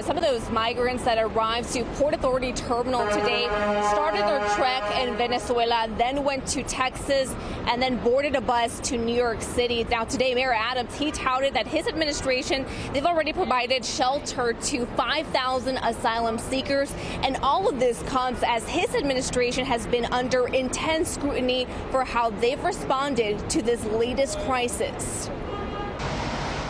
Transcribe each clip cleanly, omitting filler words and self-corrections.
Some of those migrants that arrived to Port Authority Terminal today started their trek in Venezuela, then went to Texas, and then boarded a bus to New York City. Now today, Mayor Adams, he touted that his administration, they've already provided shelter to 5,000 asylum seekers. And all of this comes as his administration has been under intense scrutiny for how they've responded to this latest crisis.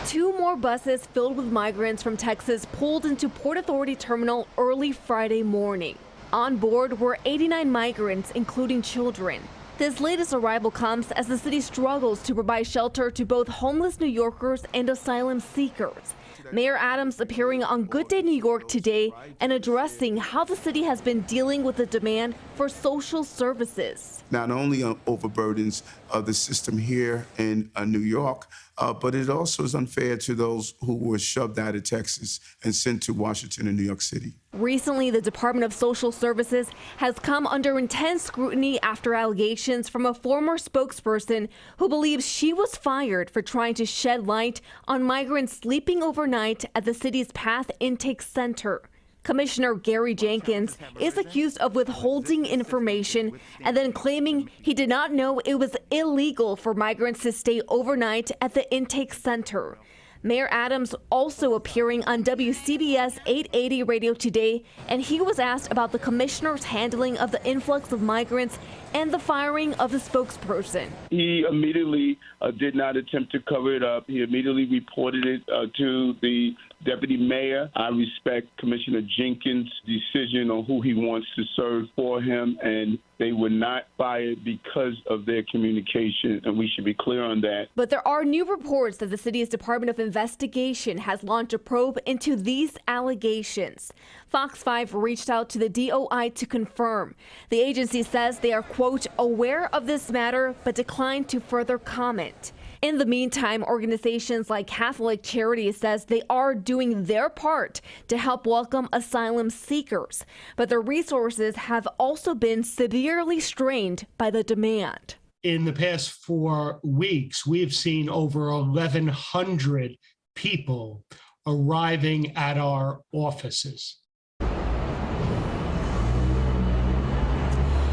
Two more buses filled with migrants from Texas pulled into Port Authority Terminal early Friday morning. On board were 89 migrants, including children. This latest arrival comes as the city struggles to provide shelter to both homeless New Yorkers and asylum seekers. Mayor Adams appearing on Good Day New York today and addressing how the city has been dealing with the demand for social services. Not only overburdens the system here in New York, but it also is unfair to those who were shoved out of Texas and sent to Washington and New York City. Recently, the Department of Social Services has come under intense scrutiny after allegations from a former spokesperson who believes she was fired for trying to shed light on migrants sleeping overnight at the city's PATH Intake Center. Commissioner Gary Jenkins is accused of withholding information and then claiming he did not know it was illegal for migrants to stay overnight at the intake center. Mayor Adams also appearing on WCBS 880 Radio today, and he was asked about the commissioner's handling of the influx of migrants and the firing of the spokesperson. He immediately did not attempt to cover it up. He immediately reported it to the deputy mayor. I respect Commissioner Jenkins' decision on who he wants to serve for him, and they were not fired because of their communication, and we should be clear on that. But there are new reports that the city's Department of Investigation has launched a probe into these allegations. Fox 5 reached out to the DOI to confirm. The agency says they are, quote, aware of this matter, but declined to further comment. In the meantime, organizations like Catholic Charities says they are doing their part to help welcome asylum seekers, but their resources have also been severely strained by the demand. In the past 4 weeks, we've seen over 1,100 people arriving at our offices.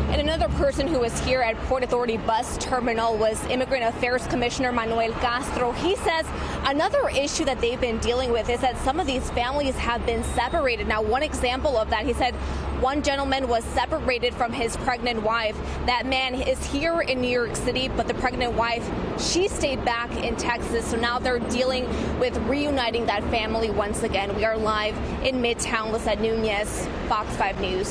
And another person who was here at Port Authority Bus Terminal was Immigrant Affairs Commissioner Manuel Castro. He says another issue that they've been dealing with is that some of these families have been separated. Now, one example of that, he said one gentleman was separated from his pregnant wife. That man is here in New York City, but the pregnant wife, she stayed back in Texas. So now they're dealing with reuniting that family once again. We are live in Midtown. Lizette Nunez, Fox 5 News.